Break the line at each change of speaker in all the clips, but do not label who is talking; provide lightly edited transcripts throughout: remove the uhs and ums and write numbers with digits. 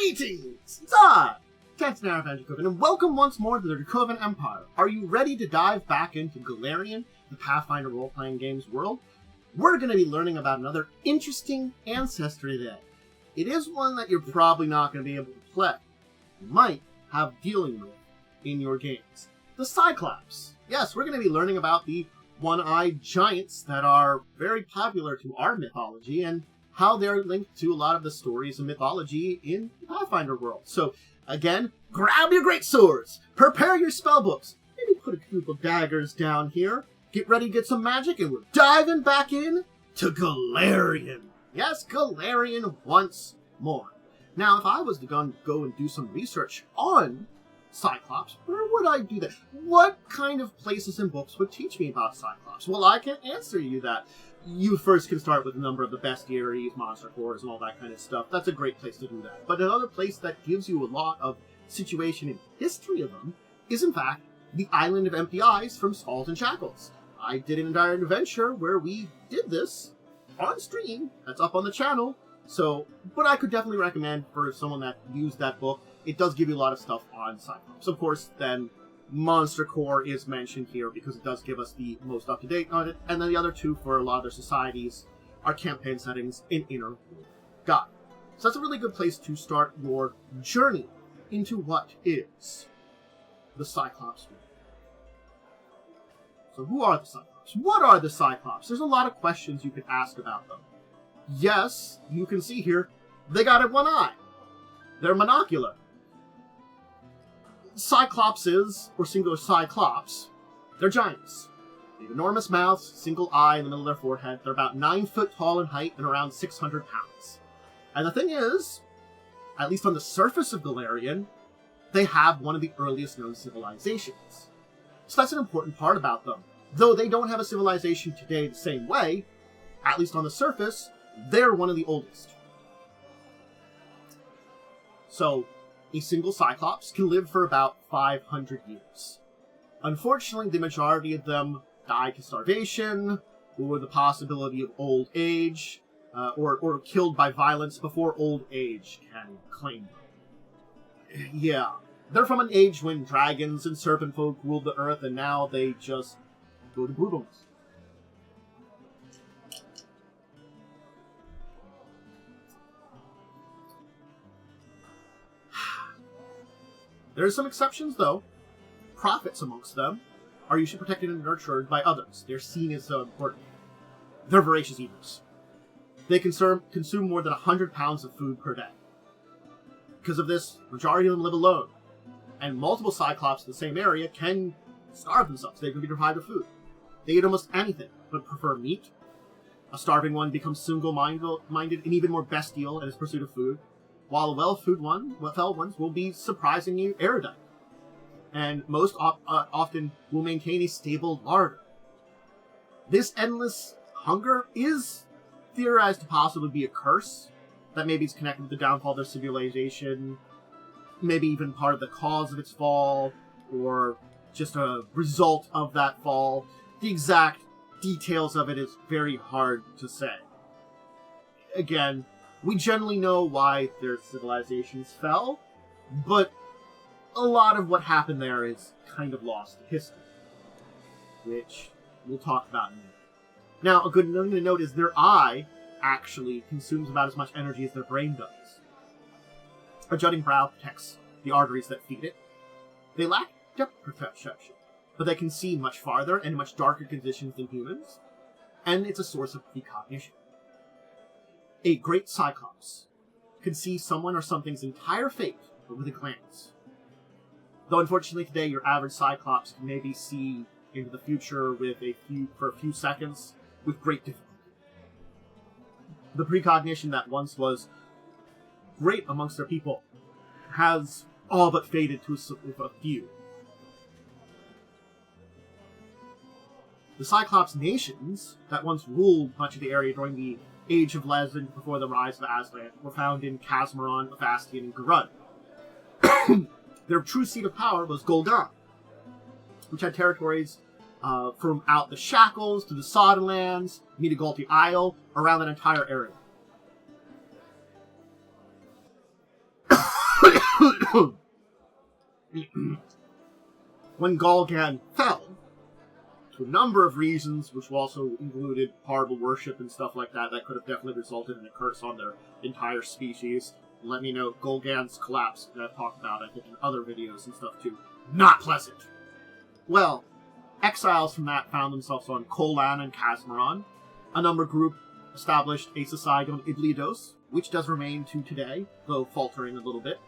Greetings! It's I, Captain Dracovin, and welcome once more to the Dracovin Empire. Are you ready to dive back into Golarion, the Pathfinder role-playing games world? We're going to be learning about another interesting ancestor today. It is one that you're probably not going to be able to play. You might have dealing with in your games. The Cyclops. Yes, we're going to be learning about the one-eyed giants that are very popular to our mythology and how they're linked to a lot of the stories and mythology in the Pathfinder world. So, again, grab your great swords, prepare your spellbooks, maybe put a couple daggers down here, get ready to get some magic, and we're diving back in to Golarion. Yes, Golarion once more. Now, if I was to go and do some research on Cyclops, where would I do that? What kind of places and books would teach me about Cyclops? Well, I can answer you that. You first can start with a number of the bestiaries, monster cores, and all that kind of stuff. That's a great place to do that. But another place that gives you a lot of situation and history of them is, in fact, the Island of Empty Eyes from Skulls and Shackles. I did an entire adventure where we did this on stream. That's up on the channel. So, but I could definitely recommend for someone that used that book. It does give you a lot of stuff on Cyclops. Of course, then Monster Core is mentioned here because it does give us the most up-to-date on it, and then the other two for a lot of their societies are campaign settings in Inner World Guide. So that's a really good place to start your journey into what is the Cyclops world. So who are the Cyclops? What are the Cyclops? There's a lot of questions you could ask about them. Yes, you can see here, they got one eye. They're monocular. Cyclopses, or singular Cyclops, they're giants. They have enormous mouths, single eye in the middle of their forehead. They're about 9 foot tall in height and around 600 pounds. And the thing is, at least on the surface of Golarion, they have one of the earliest known civilizations. So that's an important part about them. Though they don't have a civilization today the same way, at least on the surface, they're one of the oldest. So, a single Cyclops can live for about 500 years. Unfortunately, the majority of them die to starvation, or the possibility of old age, or killed by violence before old age can claim them. Yeah, they're from an age when dragons and serpent folk ruled the earth, and now they just go to brutalness. There are some exceptions, though. Prophets amongst them are usually protected and nurtured by others. They're seen as so important. They're voracious eaters. They consume more than 100 pounds of food per day. Because of this, majority of them live alone. And multiple Cyclops in the same area can starve themselves. They can be deprived of food. They eat almost anything, but prefer meat. A starving one becomes single-minded and even more bestial in his pursuit of food, while well-fed ones will be surprisingly erudite, and most often will maintain a stable larder. This endless hunger is theorized to possibly be a curse, that maybe is connected with the downfall of their civilization, maybe even part of the cause of its fall, or just a result of that fall. The exact details of it is very hard to say. Again, we generally know why their civilizations fell, but a lot of what happened there is kind of lost to history, which we'll talk about in a minute. Now, a good thing to note is their eye actually consumes about as much energy as their brain does. A jutting brow protects the arteries that feed it. They lack depth perception, but they can see much farther and in much darker conditions than humans, and it's a source of precognition. A great Cyclops can see someone or something's entire fate with a glance. Though unfortunately today your average Cyclops can maybe see into the future for a few seconds with great difficulty. The precognition that once was great amongst their people has all but faded to a few. The Cyclops nations that once ruled much of the area during the Age of Legend before the rise of Aslan were found in Casmaron, Bastion, and Garun. Their true seat of power was Golarion, which had territories from out the Shackles to the Soddenlands, Mitigulti Isle, around that entire area. When Golgan fell, to a number of reasons, which also included horrible worship and stuff like that, that could have definitely resulted in a curse on their entire species. Let me know, Golgan's collapse, that I've talked about, I think, in other videos and stuff too. Not pleasant! Well, exiles from that found themselves on Kolan and Kazmaron. A number group established a society on Iblidos, which does remain to today, though faltering a little bit.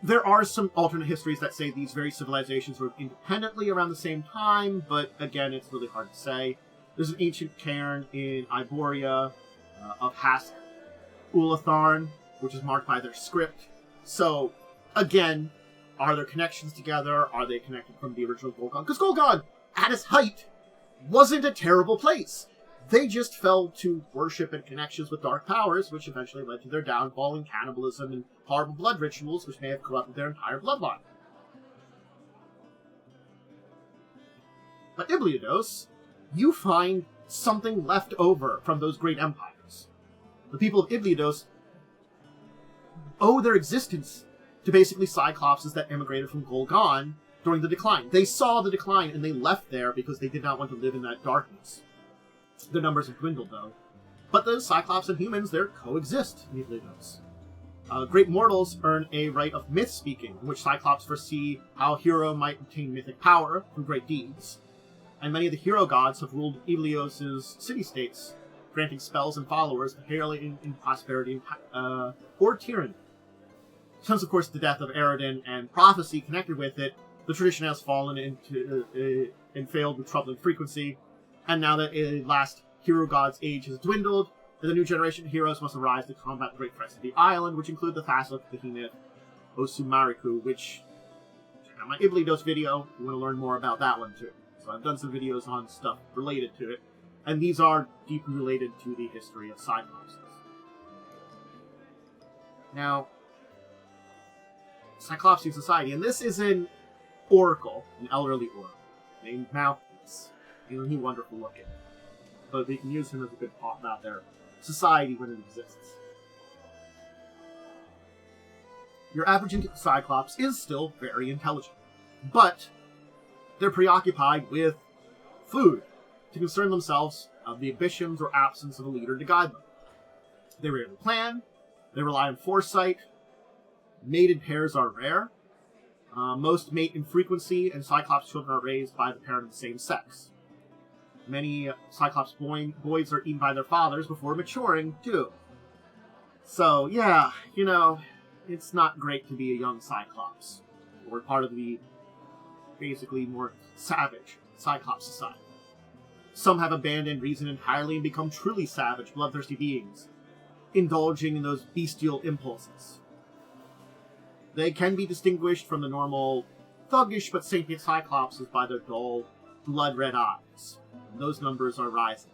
There are some alternate histories that say these very civilizations were independently around the same time, but again, it's really hard to say. There's an ancient cairn in Iboria of Hask Ulatharn, which is marked by their script. So, again, are there connections together? Are they connected from the original Golgan? Because Golgan, at its height, wasn't a terrible place. They just fell to worship and connections with dark powers, which eventually led to their downfall and cannibalism and horrible blood rituals, which may have corrupted their entire bloodline. But Iblidos, you find something left over from those great empires. The people of Iblidos owe their existence to basically Cyclopses that emigrated from Golgan during the decline. They saw the decline and they left there because they did not want to live in that darkness. Their numbers have dwindled, though. But the Cyclops and humans, they coexist in Iblidos. Great mortals earn a right of myth-speaking, in which Cyclops foresee how a hero might obtain mythic power through great deeds. And many of the hero gods have ruled Iblios' city-states, granting spells and followers inherently in prosperity or tyranny. Since, of course, the death of Eridan and prophecy connected with it, the tradition has fallen into and failed with troubling frequency. And now that a last hero god's age has dwindled, the new generation of heroes must arise to combat the great threats of the island, which include the Thassac, Behemoth, Osumariku, which, check out my Iblidos video if you want to learn more about that one too. So I've done some videos on stuff related to it, and these are deeply related to the history of Cyclopses. Now, Cyclopsian society, and this is an oracle, an elderly oracle, named Malthus. He's wonderful looking. But we can use him as a good talk about their society when it exists. Your average Cyclops is still very intelligent, but they're preoccupied with food to concern themselves of the ambitions or absence of a leader to guide them. They rarely plan, they rely on foresight, mated pairs are rare, most mate in frequency, and Cyclops children are raised by the parent of the same sex. Many Cyclops boys are eaten by their fathers before maturing, too. So, yeah, you know, it's not great to be a young Cyclops. We're part of the, basically, more savage Cyclops society. Some have abandoned reason entirely and become truly savage, bloodthirsty beings, indulging in those bestial impulses. They can be distinguished from the normal thuggish but sapient Cyclopses by their dull, blood-red eyes. Those numbers are rising.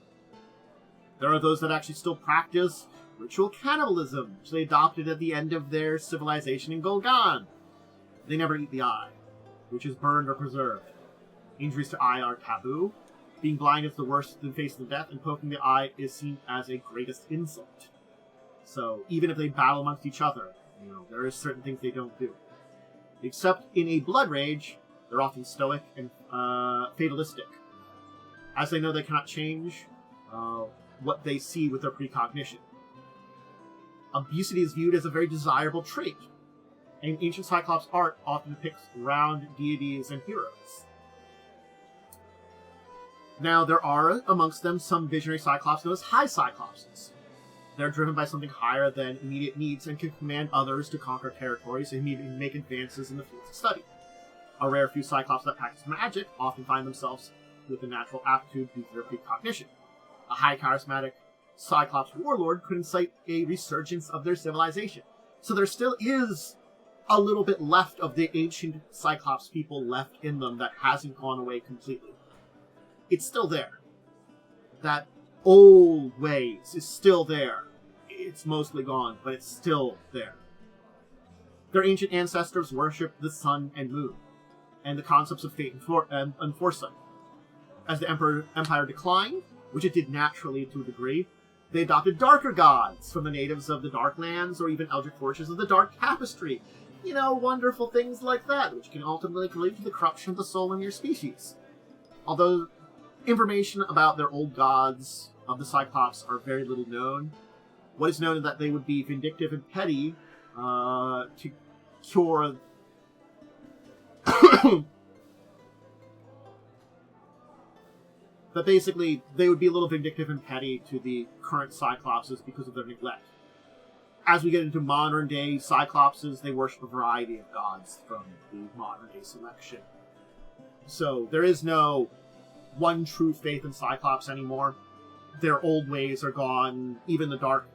There are those that actually still practice ritual cannibalism, which they adopted at the end of their civilization in Golgan. They never eat the eye, which is burned or preserved. Injuries to eye are taboo. Being blind is the worst than facing death, and poking the eye is seen as a greatest insult. So, even if they battle amongst each other, you know, there are certain things they don't do. Except in a blood rage, they're often stoic and fatalistic, as they know they cannot change what they see with their precognition. Obesity is viewed as a very desirable trait, and ancient Cyclops art often depicts round deities and heroes. Now, there are amongst them some visionary Cyclops known as High Cyclopses. They're driven by something higher than immediate needs and can command others to conquer territories and make advances in the fields of study. A rare few Cyclops that practice magic often find themselves with a natural aptitude due to their precognition. A high charismatic Cyclops warlord could incite a resurgence of their civilization. So there still is a little bit left of the ancient Cyclops people left in them that hasn't gone away completely. It's still there. That old ways is still there. It's mostly gone, but it's still there. Their ancient ancestors worshipped the sun and moon, and the concepts of fate and foresight. As the empire declined, which it did naturally to a degree, They adopted darker gods from the natives of the Darklands, or even eldritch forces of the Dark Tapestry. You know, wonderful things like that, which can ultimately lead to the corruption of the soul in your species. Although information about their old gods of the Cyclops are very little known, what is known is that they would be vindictive and petty to cure... But basically, they would be a little vindictive and petty to the current Cyclopses because of their neglect. As we get into modern-day Cyclopses, they worship a variety of gods from the modern-day selection. So, there is no one true faith in Cyclops anymore. Their old ways are gone. Even the dark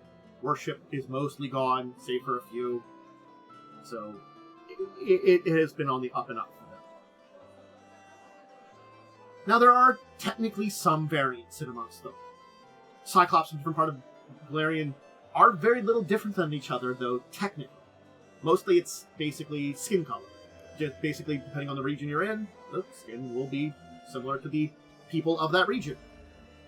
worship is mostly gone, save for a few. So, it has been on the up and up. Now, there are technically some variants in amongst them. Cyclops from different part of Golarion are very little different than each other, though, technically. Mostly it's basically skin color. Just basically, depending on the region you're in, the skin will be similar to the people of that region.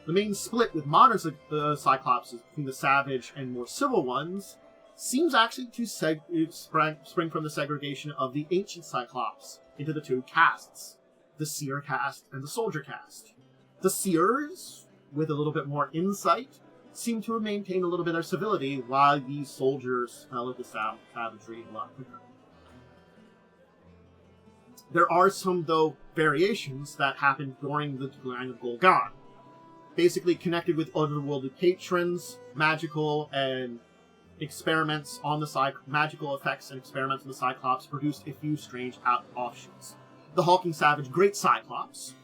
The main split with modern Cyclopses between the savage and more civil ones seems actually to spring from the segregation of the ancient Cyclops into the two castes. The seer caste and the soldier caste. The seers, with a little bit more insight, seem to maintain a little bit of civility, while these soldiers smell at the savagery a lot quicker. There are some, though, variations that happen during the decline of Golarion. Basically connected with otherworldly patrons, magical and experiments on the magical effects and experiments on the Cyclops produced a few strange offshoots. The hulking savage Great Cyclops,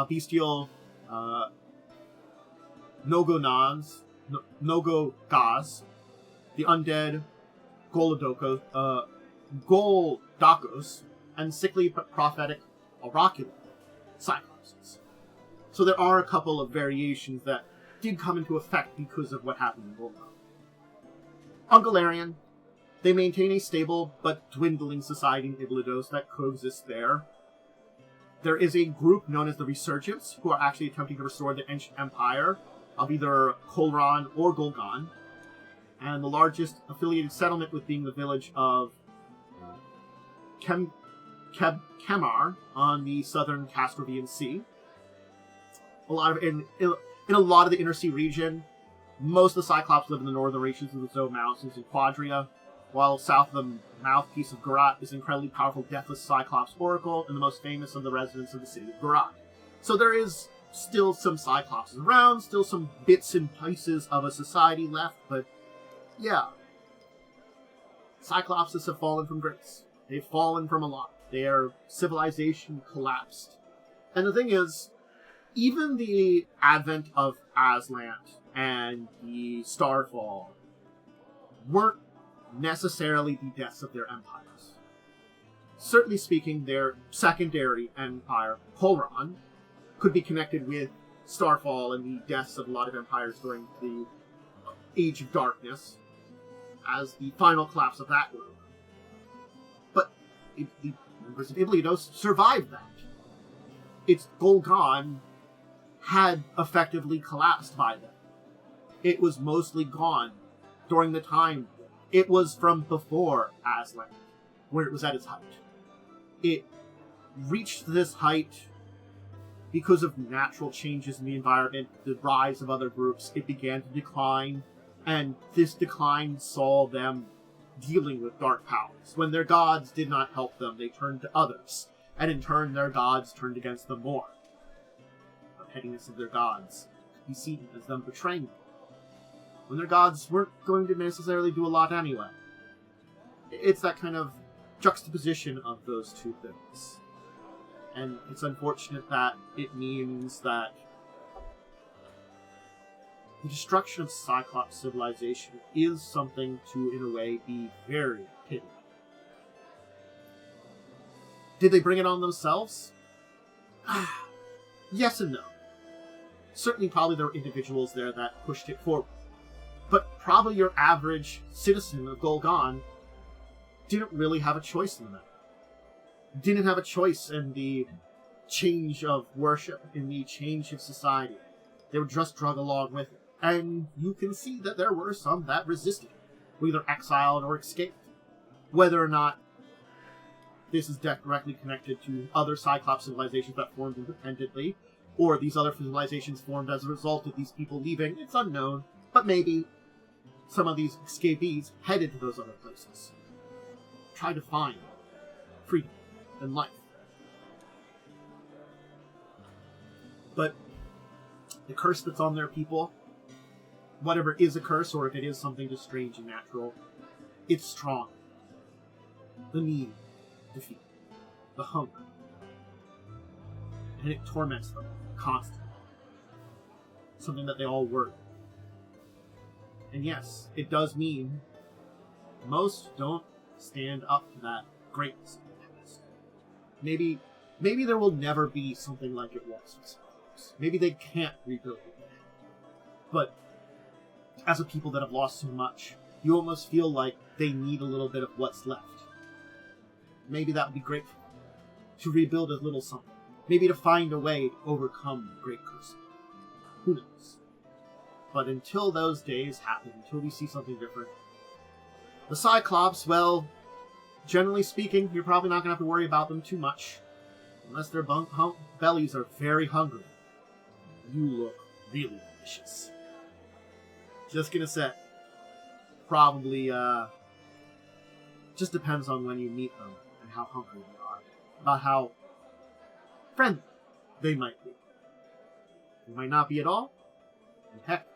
bestial Nogo-Gaz, the undead Goldakos, and sickly prophetic oracular Cyclopses. So there are a couple of variations that did come into effect because of what happened in Golarion. On Golarion, they maintain a stable but dwindling society in Iblidos that coexists there. There is a group known as the Resurgents, who are actually attempting to restore the ancient empire of either Olirant or Golgon, and the largest affiliated settlement with being the village of Kemar on the southern Castrovian Sea. In a lot of the Inner Sea region, most of the Cyclops live in the northern reaches of the Zoe Mountains and Quadria, while south of the mouthpiece of Garat is an incredibly powerful deathless Cyclops oracle and the most famous of the residents of the city of Garat. So there is still some Cyclops around, still some bits and pieces of a society left, but yeah. Cyclopses have fallen from grace. They've fallen from a lot. Their civilization collapsed. And the thing is, even the advent of Aslant and the Starfall weren't necessarily the deaths of their empires. Certainly speaking, their secondary empire, Holron, could be connected with Starfall and the deaths of a lot of empires during the Age of Darkness as the final collapse of that group. But the members of Iblidos survived that. Its Golgon had effectively collapsed by then. It was mostly gone during the time. It was from before Aslan, where it was at its height. It reached this height because of natural changes in the environment, the rise of other groups. It began to decline, and this decline saw them dealing with dark powers. When their gods did not help them, they turned to others, and in turn their gods turned against them more. The pettiness of their gods could be seen as them betraying them, when their gods weren't going to necessarily do a lot anyway. It's that kind of juxtaposition of those two things. And it's unfortunate that it means that the destruction of Cyclops civilization is something to, in a way, be very pitied. Did they bring it on themselves? Yes and no. Certainly probably there were individuals there that pushed it forward. But probably your average citizen of Golgon didn't really have a choice in that. Didn't have a choice in the change of worship, in the change of society. They were just drug along with it. And you can see that there were some that resisted, were either exiled or escaped. Whether or not this is directly connected to other Cyclops civilizations that formed independently, or these other civilizations formed as a result of these people leaving, it's unknown. But maybe some of these escapees headed to those other places, tried to find freedom and life. But the curse that's on their people, whatever is a curse, or if it is something just strange and natural, it's strong. The need to feed, the hunger, and it torments them constantly. Something that they all work. And yes, it does mean most don't stand up to that greatness in the past. Maybe there will never be something like it was for Cyclops. Maybe they can't rebuild it. But as a people that have lost so much, you almost feel like they need a little bit of what's left. Maybe that would be great for them, to rebuild a little something. Maybe to find a way to overcome the great curse. Who knows? But until those days happen, until we see something different, the Cyclops, well, generally speaking, you're probably not going to have to worry about them too much. Unless their bellies are very hungry. You look really delicious. Just gonna say. Probably, just depends on when you meet them and how hungry they are. About how friendly they might be. They might not be at all. And heck,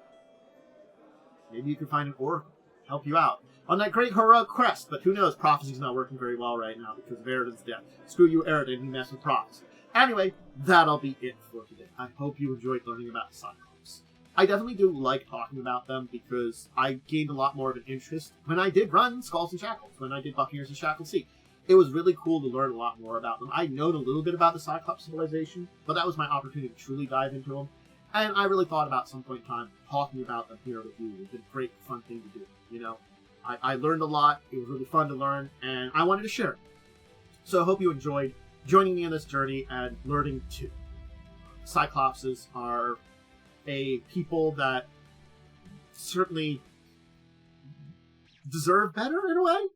maybe you can find an oracle to help you out on that great heroic quest, but who knows, prophecy's not working very well right now because of Eridan's death. Screw you, Eridan, you mess with prophecy. Anyway, that'll be it for today. I hope you enjoyed learning about Cyclops. I definitely do like talking about them because I gained a lot more of an interest when I did run Skulls and Shackles, when I did Buccaneers and Shackle Sea. It was really cool to learn a lot more about them. I'd known a little bit about the Cyclops civilization, but that was my opportunity to truly dive into them. And I really thought about some point in time talking about them here with you. It's been a great, fun thing to do, you know? I learned a lot. It was really fun to learn, and I wanted to share it. So I hope you enjoyed joining me on this journey and learning too. Cyclopses are a people that certainly deserve better in a way.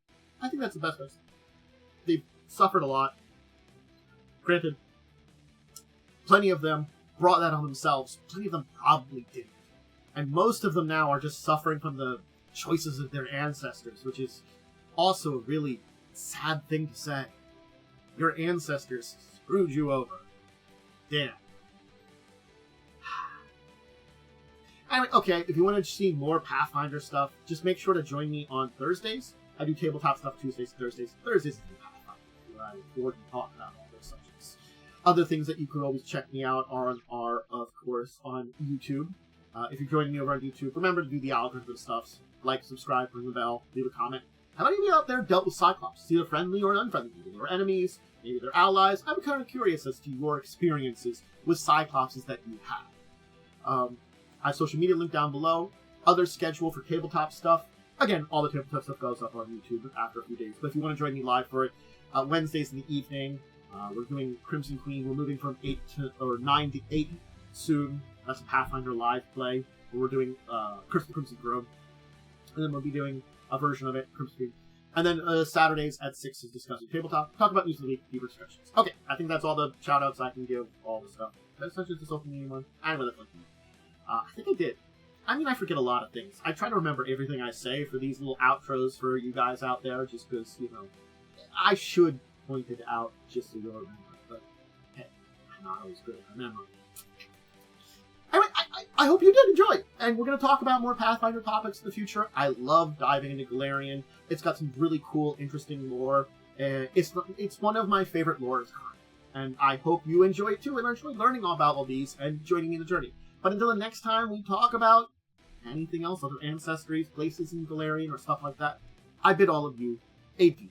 I think that's the best way. They've suffered a lot. Granted, plenty of them brought that on themselves. Plenty of them probably didn't. And most of them now are just suffering from the choices of their ancestors, which is also a really sad thing to say. Your ancestors screwed you over. Damn. Anyway, okay, if you want to see more Pathfinder stuff, just make sure to join me on Thursdays. I do tabletop stuff Tuesdays and Thursdays. Thursdays is Pathfinder, where I record and talk about all those subjects. Other things that you could always check me out are of course, on YouTube. If you're joining me over on YouTube, remember to do the algorithm stuff. Like, subscribe, ring the bell, leave a comment. Have any of you out there dealt with Cyclops? Either friendly or unfriendly? Maybe they're enemies, maybe they're allies. I'm kind of curious as to your experiences with Cyclopses that you have. I have social media link down below. Other schedule for tabletop stuff. Again, all the tabletop stuff goes up on YouTube after a few days. But if you want to join me live for it, Wednesdays in the evening, we're doing Crimson Queen. We're moving from 9 to 8 soon. That's a Pathfinder live play. We're doing Crimson Throne. And then we'll be doing a version of it, Crimson Queen. And then Saturdays at 6 is discussing tabletop. Talk about news of the week, deeper discussions. Okay, I think that's all the shout-outs I can give, all the stuff. Did I essentially just open anyone? I don't know. I think I did. I mean, I forget a lot of things. I try to remember everything I say for these little outros for you guys out there, just because, you know, I should point it out just so you'll remember. But, hey, I'm not always good at remembering. Anyway, I hope you did enjoy, and we're going to talk about more Pathfinder topics in the future. I love diving into Golarion. It's got some really cool, interesting lore. It's one of my favorite lores, and I hope you enjoy it too, and enjoy learning all about all these and joining me in the journey. But until the next time we talk about anything else, other ancestries, places in Golarion, or stuff like that, I bid all of you a deep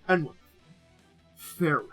and wonderful farewell.